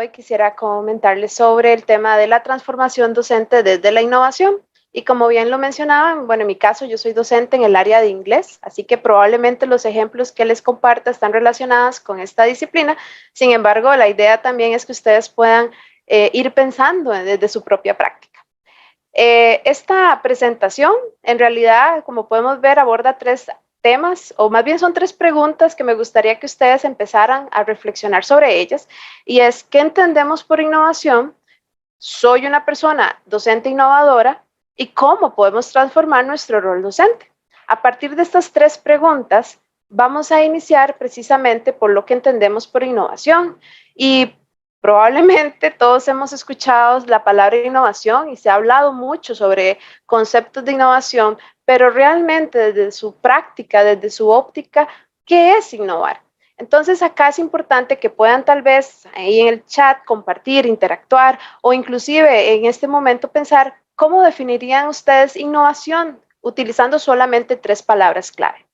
hoy quisiera comentarles sobre el tema de la transformación docente desde la innovación. Y como bien lo mencionaban, bueno, en mi caso yo soy docente en el área de inglés, así que probablemente los ejemplos que les comparta están relacionados con esta disciplina. Sin embargo, la idea también es que ustedes puedan ir pensando desde su propia práctica. Esta presentación, en realidad, como podemos ver, aborda tres temas, o más bien son tres preguntas que me gustaría que ustedes empezaran a reflexionar sobre ellas, y es: ¿qué entendemos por innovación? ¿Soy una persona docente innovadora? ¿Y cómo podemos transformar nuestro rol docente? A partir de estas tres preguntas, vamos a iniciar precisamente por lo que entendemos por innovación. Y probablemente todos hemos escuchado la palabra innovación y se ha hablado mucho sobre conceptos de innovación, pero realmente desde su práctica, desde su óptica, ¿qué es innovar? Entonces acá es importante que puedan tal vez ahí en el chat compartir, interactuar o inclusive en este momento pensar cómo definirían ustedes innovación utilizando solamente tres palabras clave.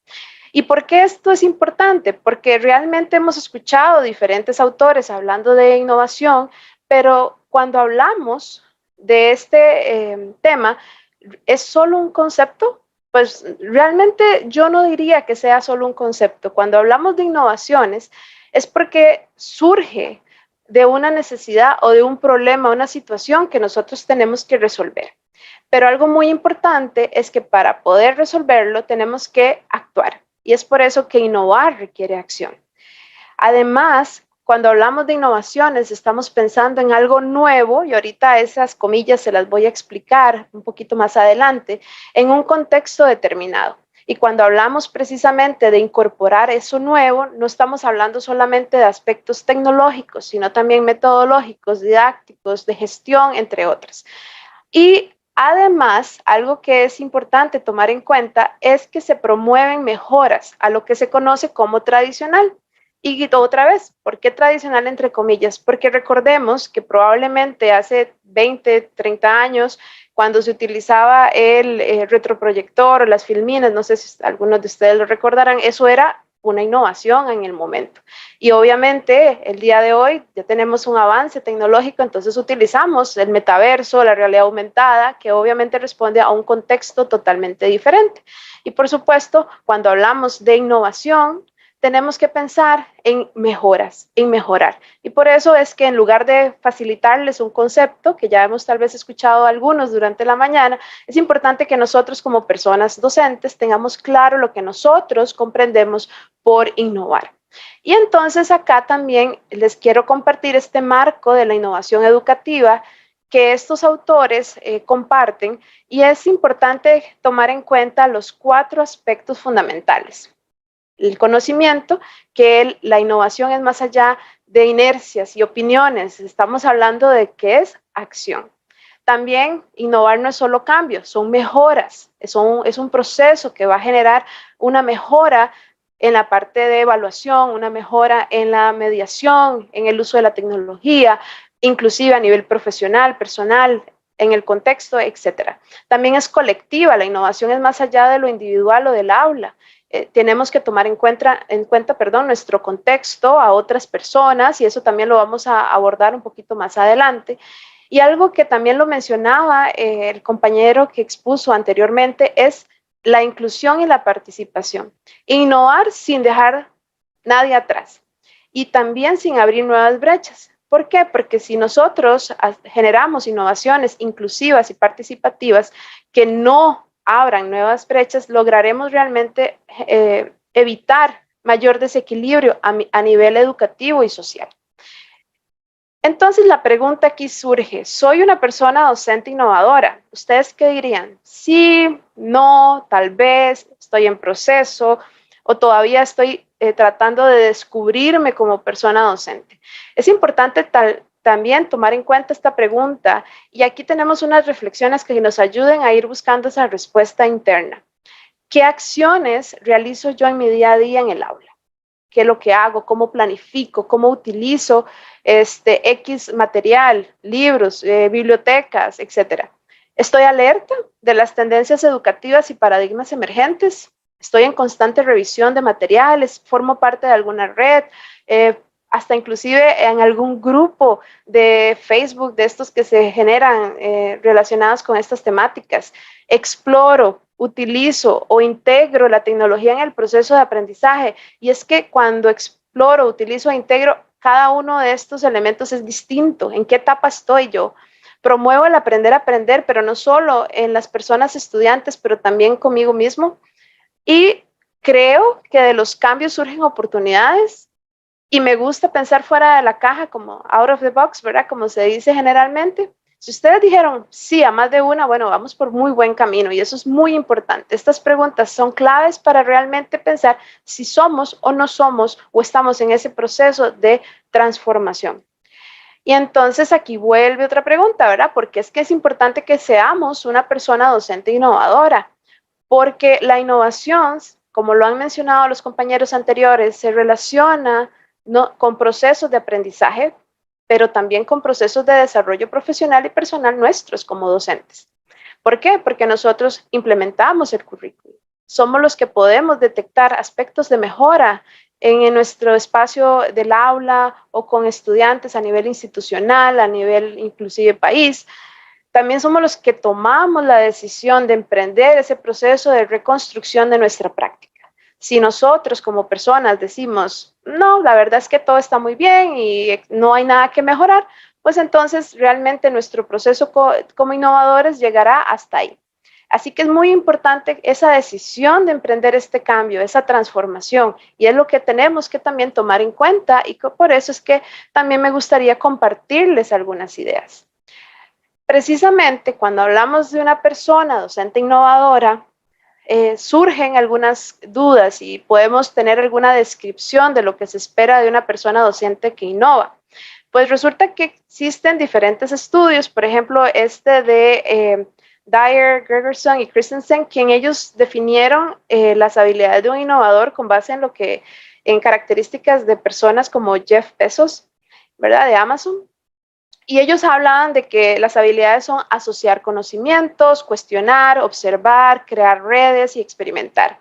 ¿Y por qué esto es importante? Porque realmente hemos escuchado diferentes autores hablando de innovación, pero cuando hablamos de este tema, ¿es solo un concepto? Pues realmente yo no diría que sea solo un concepto. Cuando hablamos de innovaciones es porque surge de una necesidad o de un problema, una situación que nosotros tenemos que resolver. Pero algo muy importante es que para poder resolverlo tenemos que actuar. Y es por eso que innovar requiere acción. Además, cuando hablamos de innovaciones, estamos pensando en algo nuevo, y ahorita esas comillas se las voy a explicar un poquito más adelante, en un contexto determinado. Y cuando hablamos precisamente de incorporar eso nuevo, no estamos hablando solamente de aspectos tecnológicos, sino también metodológicos, didácticos, de gestión, entre otras. Y además, algo que es importante tomar en cuenta es que se promueven mejoras a lo que se conoce como tradicional. Y otra vez, ¿por qué tradicional entre comillas? Porque recordemos que probablemente hace 20, 30 años, cuando se utilizaba el retroproyector o las filminas, no sé si algunos de ustedes lo recordarán, eso era una innovación en el momento. Y obviamente el día de hoy ya tenemos un avance tecnológico, entonces utilizamos el metaverso, la realidad aumentada, que obviamente responde a un contexto totalmente diferente. Y por supuesto, cuando hablamos de innovación, tenemos que pensar en mejoras, en mejorar. Y por eso es que en lugar de facilitarles un concepto, que ya hemos tal vez escuchado algunos durante la mañana, es importante que nosotros como personas docentes tengamos claro lo que nosotros comprendemos por innovar. Y entonces acá también les quiero compartir este marco de la innovación educativa que estos autores comparten, y es importante tomar en cuenta los 4 aspectos fundamentales. El conocimiento, que la innovación es más allá de inercias y opiniones, estamos hablando de que es acción. También innovar no es solo cambios, son mejoras, es un proceso que va a generar una mejora en la parte de evaluación, una mejora en la mediación, en el uso de la tecnología, inclusive a nivel profesional, personal, en el contexto, etcétera. También es colectiva, la innovación es más allá de lo individual o del aula. Tenemos que tomar en cuenta nuestro contexto, a otras personas, y eso también lo vamos a abordar un poquito más adelante. Y algo que también lo mencionaba el compañero que expuso anteriormente es la inclusión y la participación. Innovar sin dejar nadie atrás y también sin abrir nuevas brechas. ¿Por qué? Porque si nosotros generamos innovaciones inclusivas y participativas que no abran nuevas brechas, lograremos realmente evitar mayor desequilibrio a nivel educativo y social. Entonces la pregunta aquí surge: ¿soy una persona docente innovadora? ¿Ustedes qué dirían? Sí, no, tal vez, estoy en proceso o todavía estoy tratando de descubrirme como persona docente. Es importante también tomar en cuenta esta pregunta, y aquí tenemos unas reflexiones que nos ayuden a ir buscando esa respuesta interna. ¿Qué acciones realizo yo en mi día a día en el aula? ¿Qué es lo que hago? ¿Cómo planifico? ¿Cómo utilizo X material, libros, bibliotecas, etcétera? ¿Estoy alerta de las tendencias educativas y paradigmas emergentes? ¿Estoy en constante revisión de materiales? ¿Formo parte de alguna red? hasta inclusive en algún grupo de Facebook de estos que se generan relacionados con estas temáticas. Exploro, utilizo o integro la tecnología en el proceso de aprendizaje. Y es que cuando exploro, utilizo e integro, cada uno de estos elementos es distinto. ¿En qué etapa estoy yo? Promuevo el aprender a aprender, pero no solo en las personas estudiantes, pero también conmigo mismo. Y creo que de los cambios surgen oportunidades y me gusta pensar fuera de la caja, como out of the box, ¿verdad? Como se dice generalmente. Si ustedes dijeron sí a más de una, bueno, vamos por muy buen camino y eso es muy importante. Estas preguntas son claves para realmente pensar si somos o no somos o estamos en ese proceso de transformación. Y entonces aquí vuelve otra pregunta, ¿verdad? Porque es que es importante que seamos una persona docente innovadora, porque la innovación, como lo han mencionado los compañeros anteriores, se relaciona con procesos de aprendizaje, pero también con procesos de desarrollo profesional y personal nuestros como docentes. ¿Por qué? Porque nosotros implementamos el currículo. Somos los que podemos detectar aspectos de mejora en nuestro espacio del aula o con estudiantes a nivel institucional, a nivel inclusive país. También somos los que tomamos la decisión de emprender ese proceso de reconstrucción de nuestra práctica. Si nosotros como personas decimos, no, la verdad es que todo está muy bien y no hay nada que mejorar, pues entonces realmente nuestro proceso como innovadores llegará hasta ahí. Así que es muy importante esa decisión de emprender este cambio, esa transformación, y es lo que tenemos que también tomar en cuenta, y por eso es que también me gustaría compartirles algunas ideas. Precisamente cuando hablamos de una persona docente innovadora, surgen algunas dudas y podemos tener alguna descripción de lo que se espera de una persona docente que innova. Pues resulta que existen diferentes estudios, por ejemplo, este de Dyer, Gregerson y Christensen, quien ellos definieron las habilidades de un innovador con base en en características de personas como Jeff Bezos, ¿verdad? De Amazon. Y ellos hablaban de que las habilidades son asociar conocimientos, cuestionar, observar, crear redes y experimentar.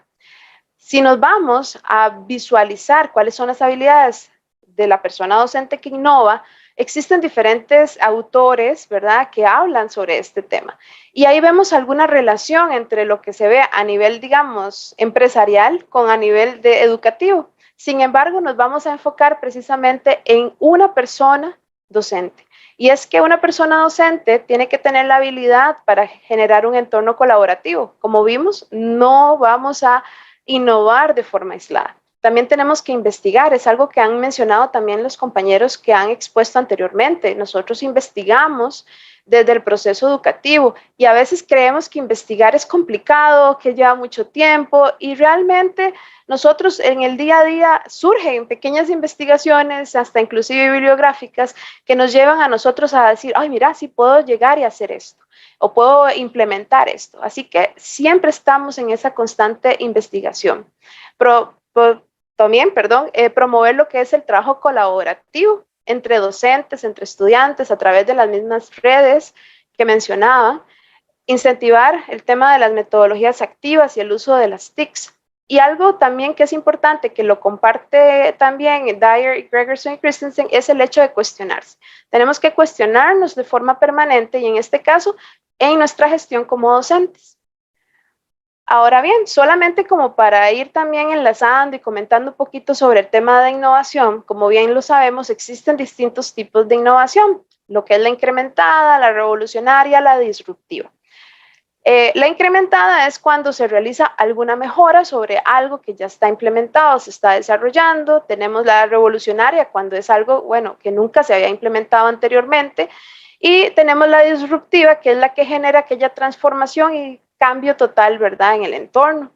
Si nos vamos a visualizar cuáles son las habilidades de la persona docente que innova, existen diferentes autores, ¿verdad?, que hablan sobre este tema. Y ahí vemos alguna relación entre lo que se ve a nivel, digamos, empresarial con a nivel de educativo. Sin embargo, nos vamos a enfocar precisamente en una persona docente. Y es que una persona docente tiene que tener la habilidad para generar un entorno colaborativo. Como vimos, no vamos a innovar de forma aislada. También tenemos que investigar, es algo que han mencionado también los compañeros que han expuesto anteriormente. Nosotros investigamos desde el proceso educativo y a veces creemos que investigar es complicado, que lleva mucho tiempo y realmente nosotros en el día a día surgen pequeñas investigaciones, hasta inclusive bibliográficas, que nos llevan a nosotros a decir, ay, mira, sí puedo llegar y hacer esto o puedo implementar esto. Así que siempre estamos en esa constante investigación. También, promover lo que es el trabajo colaborativo entre docentes, entre estudiantes, a través de las mismas redes que mencionaba, incentivar el tema de las metodologías activas y el uso de las TICs. Y algo también que es importante, que lo comparte también Dyer, Gregerson y Christensen, es el hecho de cuestionarse. Tenemos que cuestionarnos de forma permanente y en este caso, en nuestra gestión como docentes. Ahora bien, solamente como para ir también enlazando y comentando un poquito sobre el tema de innovación, como bien lo sabemos, existen distintos tipos de innovación, lo que es la incrementada, la revolucionaria, la disruptiva. La incrementada es cuando se realiza alguna mejora sobre algo que ya está implementado, se está desarrollando. Tenemos la revolucionaria cuando es algo, bueno, que nunca se había implementado anteriormente. Y tenemos la disruptiva, que es la que genera aquella transformación y cambio total, ¿verdad?, en el entorno.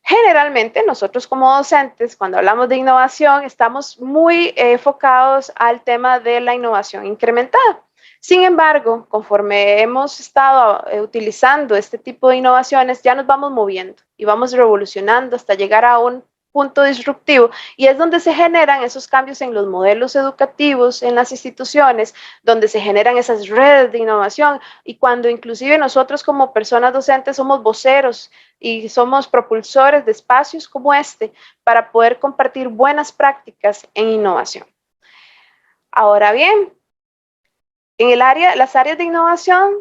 Generalmente nosotros como docentes, cuando hablamos de innovación, estamos muy enfocados al tema de la innovación incrementada. Sin embargo, conforme hemos estado utilizando este tipo de innovaciones, ya nos vamos moviendo y vamos revolucionando hasta llegar a un punto disruptivo y es donde se generan esos cambios en los modelos educativos, en las instituciones, donde se generan esas redes de innovación y cuando inclusive nosotros como personas docentes somos voceros y somos propulsores de espacios como este para poder compartir buenas prácticas en innovación. Ahora bien, en las áreas de innovación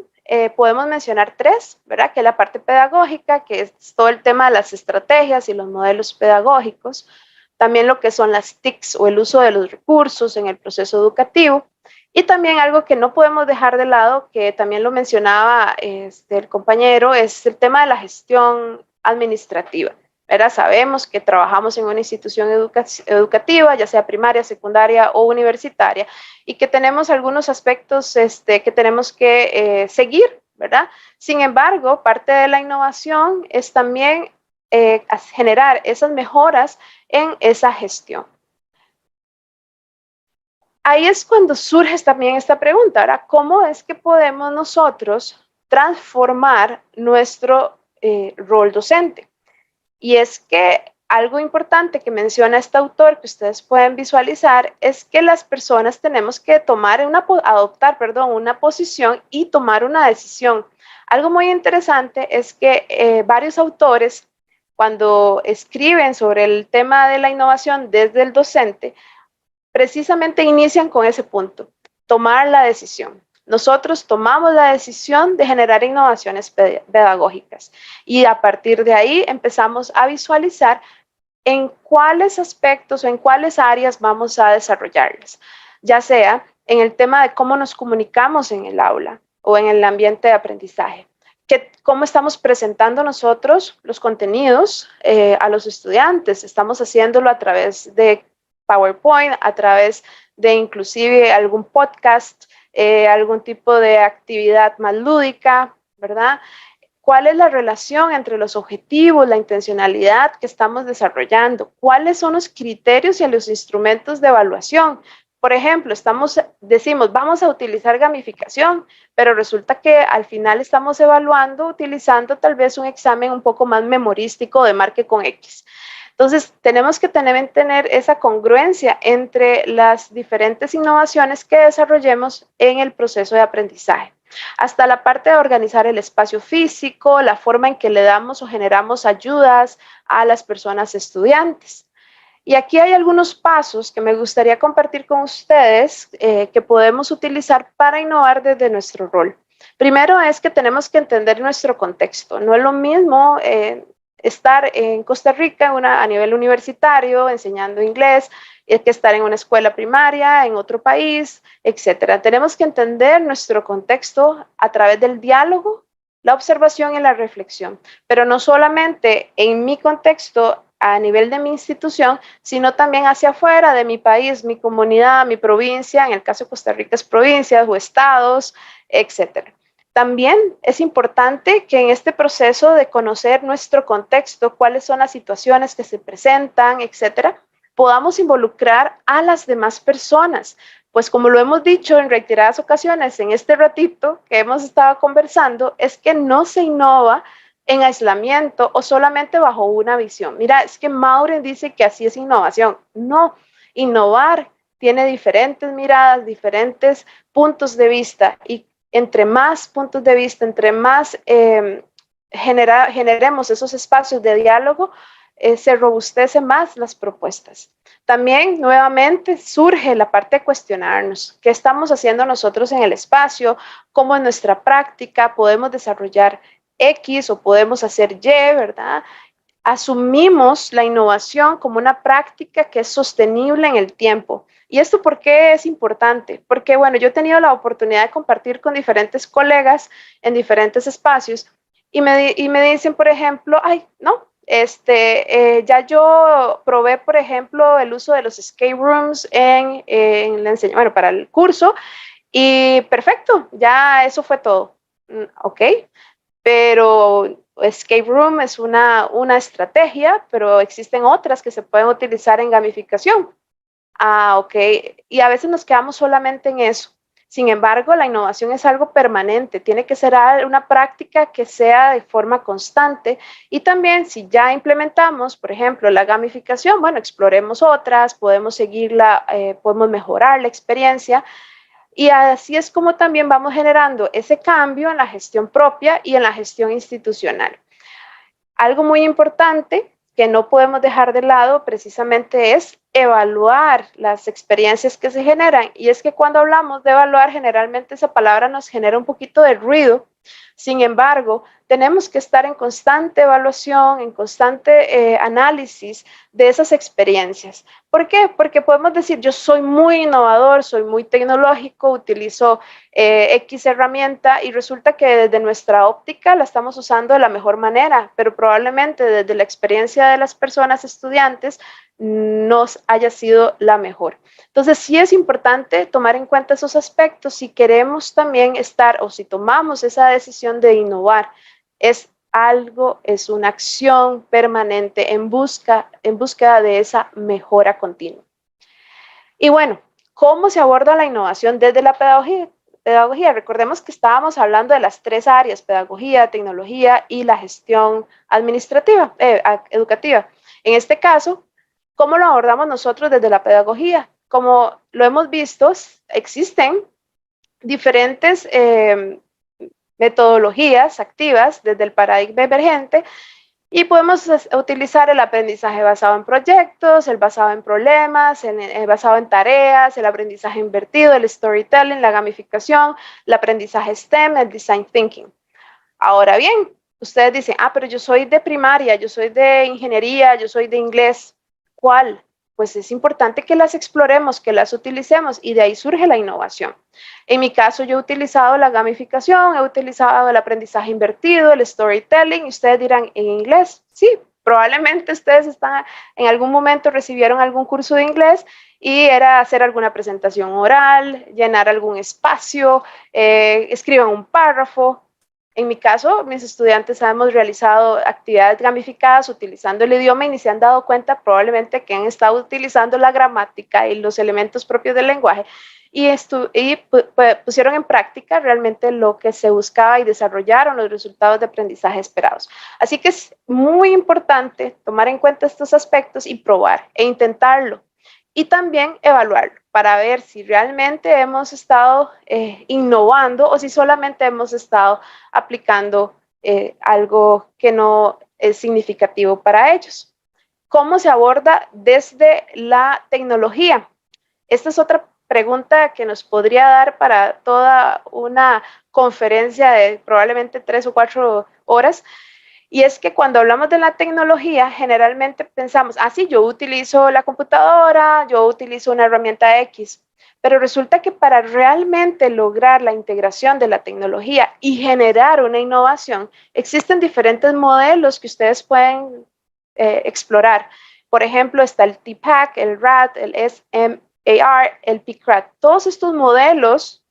podemos mencionar tres, ¿verdad? Que es la parte pedagógica, que es todo el tema de las estrategias y los modelos pedagógicos, también lo que son las TICs o el uso de los recursos en el proceso educativo, y también algo que no podemos dejar de lado, que también lo mencionaba el compañero, es el tema de la gestión administrativa. ¿Verdad? Sabemos que trabajamos en una institución educativa, ya sea primaria, secundaria o universitaria, y que tenemos algunos aspectos que tenemos que seguir, ¿verdad? Sin embargo, parte de la innovación es también generar esas mejoras en esa gestión. Ahí es cuando surge también esta pregunta, ¿verdad? ¿Cómo es que podemos nosotros transformar nuestro rol docente? Y es que algo importante que menciona este autor que ustedes pueden visualizar es que las personas tenemos que adoptar una posición y tomar una decisión. Algo muy interesante es que varios autores, cuando escriben sobre el tema de la innovación desde el docente, precisamente inician con ese punto, tomar la decisión. Nosotros tomamos la decisión de generar innovaciones pedagógicas y a partir de ahí empezamos a visualizar en cuáles aspectos o en cuáles áreas vamos a desarrollarlas, ya sea en el tema de cómo nos comunicamos en el aula o en el ambiente de aprendizaje, cómo estamos presentando nosotros los contenidos a los estudiantes. Estamos haciéndolo a través de PowerPoint, a través de inclusive algún podcast, algún tipo de actividad más lúdica, ¿verdad? ¿Cuál es la relación entre los objetivos, la intencionalidad que estamos desarrollando? ¿Cuáles son los criterios y los instrumentos de evaluación? Por ejemplo, decimos, vamos a utilizar gamificación, pero resulta que al final estamos evaluando utilizando tal vez un examen un poco más memorístico de marque con X. Entonces, tenemos que tener esa congruencia entre las diferentes innovaciones que desarrollemos en el proceso de aprendizaje. Hasta la parte de organizar el espacio físico, la forma en que le damos o generamos ayudas a las personas estudiantes. Y aquí hay algunos pasos que me gustaría compartir con ustedes que podemos utilizar para innovar desde nuestro rol. Primero es que tenemos que entender nuestro contexto. No es lo mismo estar en Costa Rica a nivel universitario enseñando inglés que estar en una escuela primaria, en otro país, etcétera. Tenemos que entender nuestro contexto a través del diálogo, la observación y la reflexión, pero no solamente en mi contexto a nivel de mi institución, sino también hacia afuera de mi país, mi comunidad, mi provincia, en el caso de Costa Rica es provincias o estados, etcétera. También es importante que en este proceso de conocer nuestro contexto, cuáles son las situaciones que se presentan, etcétera, podamos involucrar a las demás personas. Pues como lo hemos dicho en reiteradas ocasiones en este ratito que hemos estado conversando, es que no se innova en aislamiento o solamente bajo una visión. Mira, es que Maureen dice que así es innovación. No, innovar tiene diferentes miradas, diferentes puntos de vista y entre más puntos de vista, entre más generemos esos espacios de diálogo, se robustecen más las propuestas. También nuevamente surge la parte de cuestionarnos qué estamos haciendo nosotros en el espacio, cómo en nuestra práctica podemos desarrollar X o podemos hacer Y, ¿verdad? Asumimos la innovación como una práctica que es sostenible en el tiempo. ¿Y esto por qué es importante? Porque, bueno, yo he tenido la oportunidad de compartir con diferentes colegas en diferentes espacios y me dicen, por ejemplo, ay, no, ya yo probé, por ejemplo, el uso de los escape rooms en la enseñanza, bueno, para el curso y perfecto, ya eso fue todo. Ok, pero escape room es una estrategia, pero existen otras que se pueden utilizar en gamificación. Ah, ok. Y a veces nos quedamos solamente en eso. Sin embargo, la innovación es algo permanente, tiene que ser una práctica que sea de forma constante y también si ya implementamos, por ejemplo, la gamificación, bueno, exploremos otras, podemos seguirla, podemos mejorar la experiencia y así es como también vamos generando ese cambio en la gestión propia y en la gestión institucional. Algo muy importante que no podemos dejar de lado precisamente es evaluar las experiencias que se generan. Y es que cuando hablamos de evaluar, generalmente esa palabra nos genera un poquito de ruido. Sin embargo, tenemos que estar en constante evaluación, en constante análisis de esas experiencias. ¿Por qué? Porque podemos decir, yo soy muy innovador, soy muy tecnológico, utilizo X herramienta y resulta que desde nuestra óptica la estamos usando de la mejor manera, pero probablemente desde la experiencia de las personas estudiantes no haya sido la mejor. Entonces, sí es importante tomar en cuenta esos aspectos si queremos también estar o si tomamos esa decisión de innovar. Es algo, es una acción permanente en búsqueda de esa mejora continua. Y bueno, ¿cómo se aborda la innovación desde la pedagogía? Recordemos que estábamos hablando de las 3 áreas, pedagogía, tecnología y la gestión administrativa, educativa. En este caso, ¿cómo lo abordamos nosotros desde la pedagogía? Como lo hemos visto, existen diferentes metodologías activas desde el paradigma emergente y podemos utilizar el aprendizaje basado en proyectos, el basado en problemas, el basado en tareas, el aprendizaje invertido, el storytelling, la gamificación, el aprendizaje STEM, el design thinking. Ahora bien, ustedes dicen, pero yo soy de primaria, yo soy de ingeniería, yo soy de inglés. ¿Cuál? Pues es importante que las exploremos, que las utilicemos y de ahí surge la innovación. En mi caso, yo he utilizado la gamificación, he utilizado el aprendizaje invertido, el storytelling, y ustedes dirán, ¿en inglés? Sí, probablemente ustedes en algún momento recibieron algún curso de inglés y era hacer alguna presentación oral, llenar algún espacio, escriban un párrafo. En mi caso, mis estudiantes hemos realizado actividades gamificadas utilizando el idioma y se han dado cuenta probablemente que han estado utilizando la gramática y los elementos propios del lenguaje y pusieron en práctica realmente lo que se buscaba y desarrollaron los resultados de aprendizaje esperados. Así que es muy importante tomar en cuenta estos aspectos y probar e intentarlo y también evaluarlo para ver si realmente hemos estado innovando o si solamente hemos estado aplicando algo que no es significativo para ellos. ¿Cómo se aborda desde la tecnología? Esta es otra pregunta que nos podría dar para toda una conferencia de probablemente 3 o 4 horas. Y es que cuando hablamos de la tecnología, generalmente pensamos, sí, yo utilizo la computadora, yo utilizo una herramienta X, pero resulta que para realmente lograr la integración de la tecnología y generar una innovación, existen diferentes modelos que ustedes pueden explorar. Por ejemplo, está el TPACK, el RAD, el SMAR, el PICRAT. Todos estos modelos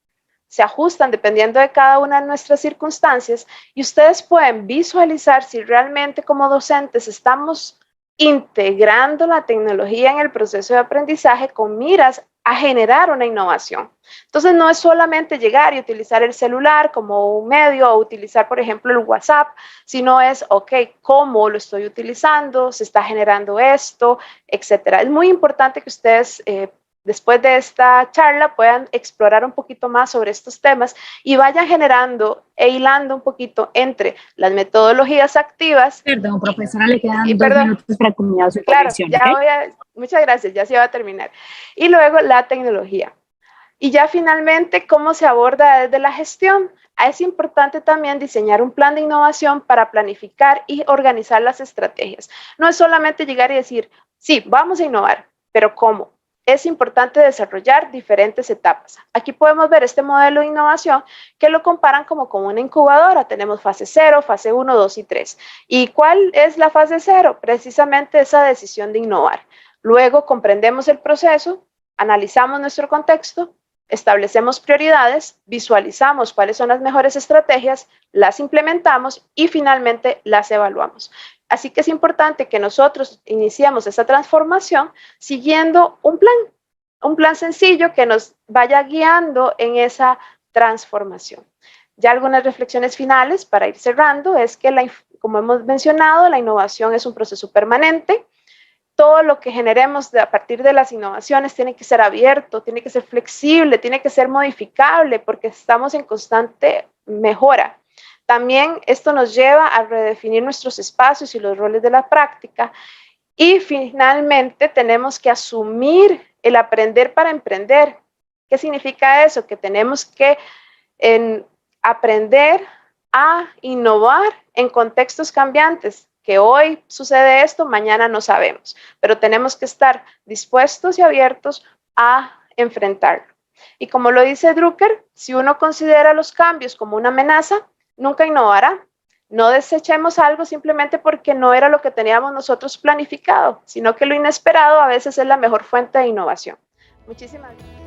se ajustan dependiendo de cada una de nuestras circunstancias y ustedes pueden visualizar si realmente como docentes estamos integrando la tecnología en el proceso de aprendizaje con miras a generar una innovación. Entonces no es solamente llegar y utilizar el celular como un medio o utilizar, por ejemplo, el WhatsApp, sino es, ¿cómo lo estoy utilizando? ¿Se está generando esto? Etcétera. Es muy importante que ustedes después de esta charla puedan explorar un poquito más sobre estos temas y vayan generando e hilando un poquito entre las metodologías activas. Perdón, profesora, le quedan 2 minutos para culminar su intervención. Claro, muchas gracias, ya se va a terminar. Y luego la tecnología. Y ya finalmente, ¿cómo se aborda desde la gestión? Es importante también diseñar un plan de innovación para planificar y organizar las estrategias. No es solamente llegar y decir, sí, vamos a innovar, pero ¿cómo? Es importante desarrollar diferentes etapas. Aquí podemos ver este modelo de innovación que lo comparan como con una incubadora. Tenemos fase 0, fase 1, 2 y 3. ¿Y cuál es la fase 0? Precisamente esa decisión de innovar. Luego comprendemos el proceso, analizamos nuestro contexto, establecemos prioridades, visualizamos cuáles son las mejores estrategias, las implementamos y finalmente las evaluamos. Así que es importante que nosotros iniciemos esa transformación siguiendo un plan sencillo que nos vaya guiando en esa transformación. Ya algunas reflexiones finales para ir cerrando es que, como hemos mencionado, la innovación es un proceso permanente. Todo lo que generemos a partir de las innovaciones tiene que ser abierto, tiene que ser flexible, tiene que ser modificable porque estamos en constante mejora. También esto nos lleva a redefinir nuestros espacios y los roles de la práctica Y finalmente tenemos que asumir el aprender para emprender. ¿Qué significa eso? Que tenemos que aprender a innovar en contextos cambiantes, que hoy sucede esto, mañana no sabemos, pero tenemos que estar dispuestos y abiertos a enfrentarlo. Y como lo dice Drucker, si uno considera los cambios como una amenaza, nunca innovará. No desechemos algo simplemente porque no era lo que teníamos nosotros planificado, sino que lo inesperado a veces es la mejor fuente de innovación. Muchísimas gracias.